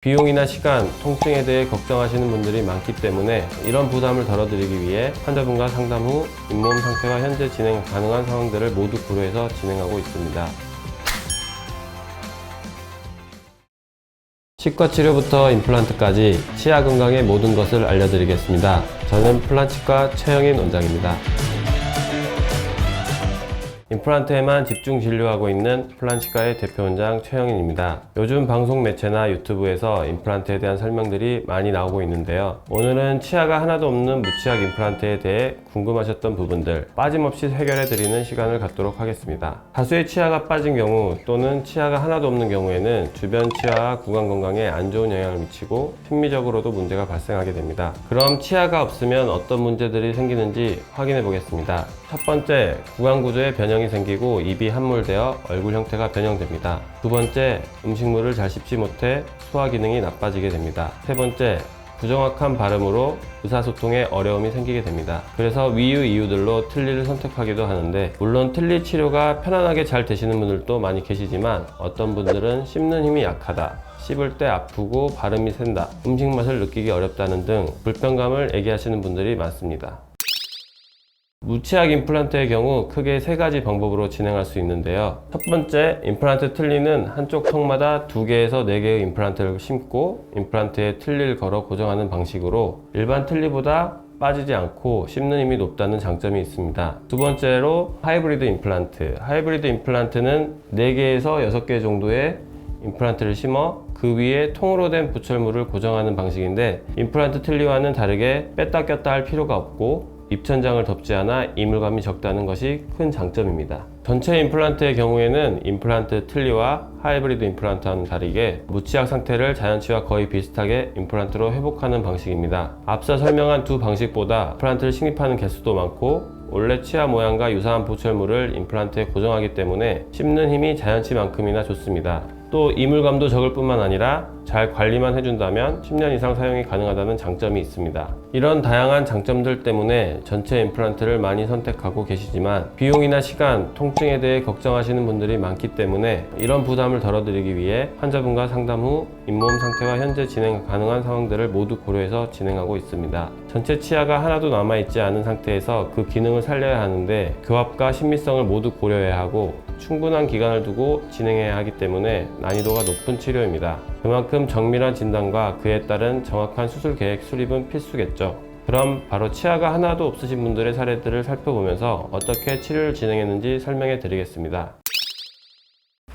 비용이나 시간, 통증에 대해 걱정하시는 분들이 많기 때문에 이런 부담을 덜어드리기 위해 환자분과 상담 후 잇몸 상태와 현재 진행 가능한 상황들을 모두 고려해서 진행하고 있습니다. 치과 치료부터 임플란트까지 치아 건강의 모든 것을 알려드리겠습니다. 저는 플란치과 최영인 원장입니다. 임플란트에만 집중 진료하고 있는 플란치과의 대표 원장 최영인입니다. 요즘 방송 매체나 유튜브에서 임플란트에 대한 설명들이 많이 나오고 있는데요. 오늘은 치아가 하나도 없는 무치약 임플란트에 대해 궁금하셨던 부분들 빠짐없이 해결해 드리는 시간을 갖도록 하겠습니다. 다수의 치아가 빠진 경우 또는 치아가 하나도 없는 경우에는 주변 치아와 구강 건강에 안 좋은 영향을 미치고 심미적으로도 문제가 발생하게 됩니다. 그럼 치아가 없으면 어떤 문제들이 생기는지 확인해 보겠습니다. 첫 번째, 구강 구조에 변형이 생기고 입이 함몰되어 얼굴 형태가 변형됩니다. 두 번째, 음식물을 잘 씹지 못해 소화 기능이 나빠지게 됩니다. 세 번째, 부정확한 발음으로 의사소통에 어려움이 생기게 됩니다. 그래서 위의 이유들로 틀니를 선택하기도 하는데, 물론 틀니 치료가 편안하게 잘 되시는 분들도 많이 계시지만 어떤 분들은 씹는 힘이 약하다, 씹을 때 아프고 발음이 샌다, 음식 맛을 느끼기 어렵다는 등 불편감을 얘기하시는 분들이 많습니다. 무치약 임플란트의 경우 크게 세 가지 방법으로 진행할 수 있는데요. 첫 번째, 임플란트 틀니는 한쪽 턱마다 2개에서 4개의 임플란트를 심고 임플란트에 틀니를 걸어 고정하는 방식으로 일반 틀니보다 빠지지 않고 씹는 힘이 높다는 장점이 있습니다. 두 번째로 하이브리드 임플란트. 하이브리드 임플란트는 4개에서 6개 정도의 임플란트를 심어 그 위에 통으로 된 부철물을 고정하는 방식인데, 임플란트 틀니와는 다르게 뺐다 꼈다 할 필요가 없고 입천장을 덮지 않아 이물감이 적다는 것이 큰 장점입니다. 전체 임플란트의 경우에는 임플란트 틀니와 하이브리드 임플란트와는 다르게 무치약 상태를 자연치와 거의 비슷하게 임플란트로 회복하는 방식입니다. 앞서 설명한 두 방식보다 임플란트를 식립하는 개수도 많고 원래 치아 모양과 유사한 부철물을 임플란트에 고정하기 때문에 씹는 힘이 자연치만큼이나 좋습니다. 또 이물감도 적을 뿐만 아니라 잘 관리만 해준다면 10년 이상 사용이 가능하다는 장점이 있습니다. 이런 다양한 장점들 때문에 전체 임플란트를 많이 선택하고 계시지만 비용이나 시간, 통증에 대해 걱정하시는 분들이 많기 때문에 이런 부담을 덜어드리기 위해 환자분과 상담 후 잇몸 상태와 현재 진행 가능한 상황들을 모두 고려해서 진행하고 있습니다. 전체 치아가 하나도 남아있지 않은 상태에서 그 기능을 살려야 하는데 교합과 신미성을 모두 고려해야 하고 충분한 기간을 두고 진행해야 하기 때문에 난이도가 높은 치료입니다. 그만큼 정밀한 진단과 그에 따른 정확한 수술 계획 수립은 필수겠죠. 그럼 바로 치아가 하나도 없으신 분들의 사례들을 살펴보면서 어떻게 치료를 진행했는지 설명해 드리겠습니다.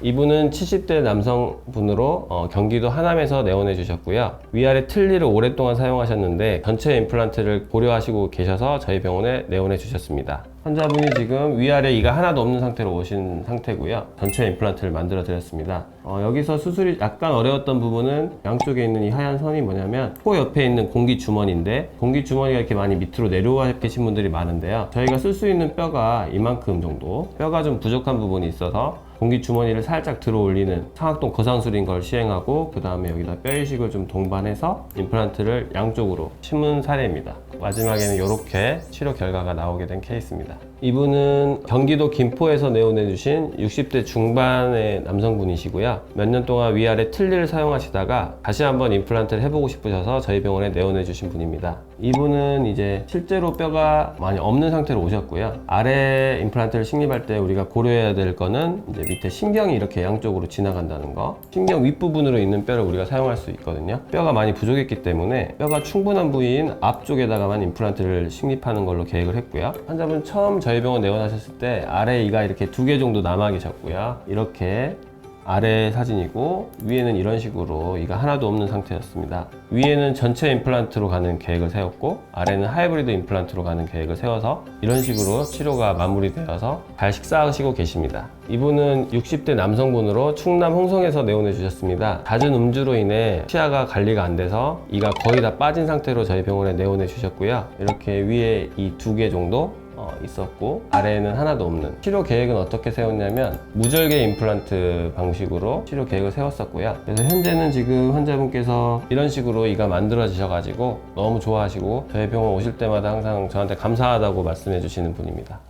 이분은 70대 남성분으로 경기도 하남에서 내원해 주셨고요. 위아래 틀니를 오랫동안 사용하셨는데 전체 임플란트를 고려하시고 계셔서 저희 병원에 내원해 주셨습니다. 환자분이 지금 위아래 이가 하나도 없는 상태로 오신 상태고요. 전체 임플란트를 만들어 드렸습니다. 여기서 수술이 약간 어려웠던 부분은 양쪽에 있는 이 하얀 선이 뭐냐면 코 옆에 있는 공기 주머니인데, 공기 주머니가 이렇게 많이 밑으로 내려와 계신 분들이 많은데요. 저희가 쓸 수 있는 뼈가 이만큼 정도, 뼈가 좀 부족한 부분이 있어서 공기 주머니를 살짝 들어 올리는 상악동 거상술인 걸 시행하고, 그 다음에 여기다 뼈 이식을 좀 동반해서 임플란트를 양쪽으로 심은 사례입니다. 마지막에는 이렇게 치료 결과가 나오게 된 케이스입니다. 이분은 경기도 김포에서 내원해 주신 60대 중반의 남성분이시고요. 몇 년 동안 위아래 틀니를 사용하시다가 다시 한번 임플란트를 해보고 싶으셔서 저희 병원에 내원해 주신 분입니다. 이분은 이제 실제로 뼈가 많이 없는 상태로 오셨고요. 아래 임플란트를 식립할 때 우리가 고려해야 될 거는 이제 밑에 신경이 이렇게 양쪽으로 지나간다는 거, 신경 윗부분으로 있는 뼈를 우리가 사용할 수 있거든요. 뼈가 많이 부족했기 때문에 뼈가 충분한 부위인 앞쪽에다가만 임플란트를 식립하는 걸로 계획을 했고요. 환자분 처음 저희 병원 내원하셨을 때 아래 이가 이렇게 2개 정도 남아 계셨고요. 이렇게 아래 사진이고 위에는 이런 식으로 이가 하나도 없는 상태였습니다. 위에는 전체 임플란트로 가는 계획을 세웠고 아래는 하이브리드 임플란트로 가는 계획을 세워서 이런 식으로 치료가 마무리되어서 잘 식사하시고 계십니다. 이분은 60대 남성분으로 충남 홍성에서 내원해 주셨습니다. 잦은 음주로 인해 치아가 관리가 안 돼서 이가 거의 다 빠진 상태로 저희 병원에 내원해 주셨고요. 이렇게 위에 이 2개 정도 있었고 아래에는 하나도 없는. 치료 계획은 어떻게 세웠냐면 무절개 임플란트 방식으로 치료 계획을 세웠었고요. 그래서 현재는 지금 환자분께서 이런 식으로 이가 만들어지셔 가지고 너무 좋아하시고 저희 병원 오실 때마다 항상 저한테 감사하다고 말씀해 주시는 분입니다.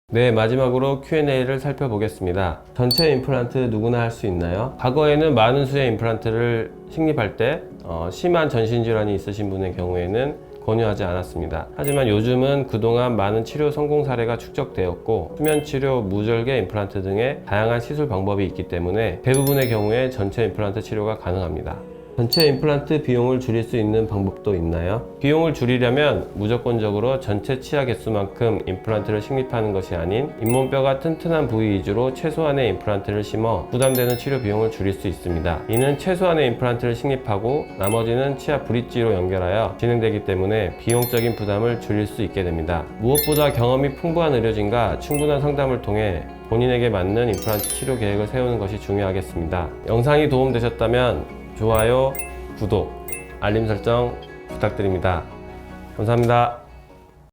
네, 마지막으로 Q&A를 살펴보겠습니다. 전체 임플란트 누구나 할 수 있나요? 과거에는 많은 수의 임플란트를 식립할 때 심한 전신질환이 있으신 분의 경우에는 권유하지 않았습니다. 하지만 요즘은 그동안 많은 치료 성공 사례가 축적되었고 수면치료, 무절개 임플란트 등의 다양한 시술 방법이 있기 때문에 대부분의 경우에 전체 임플란트 치료가 가능합니다. 전체 임플란트 비용을 줄일 수 있는 방법도 있나요? 비용을 줄이려면 무조건적으로 전체 치아 개수만큼 임플란트를 식립하는 것이 아닌 잇몸뼈가 튼튼한 부위 위주로 최소한의 임플란트를 심어 부담되는 치료 비용을 줄일 수 있습니다. 이는 최소한의 임플란트를 식립하고 나머지는 치아 브릿지로 연결하여 진행되기 때문에 비용적인 부담을 줄일 수 있게 됩니다. 무엇보다 경험이 풍부한 의료진과 충분한 상담을 통해 본인에게 맞는 임플란트 치료 계획을 세우는 것이 중요하겠습니다. 영상이 도움되셨다면 좋아요, 구독, 알림 설정 부탁드립니다. 감사합니다.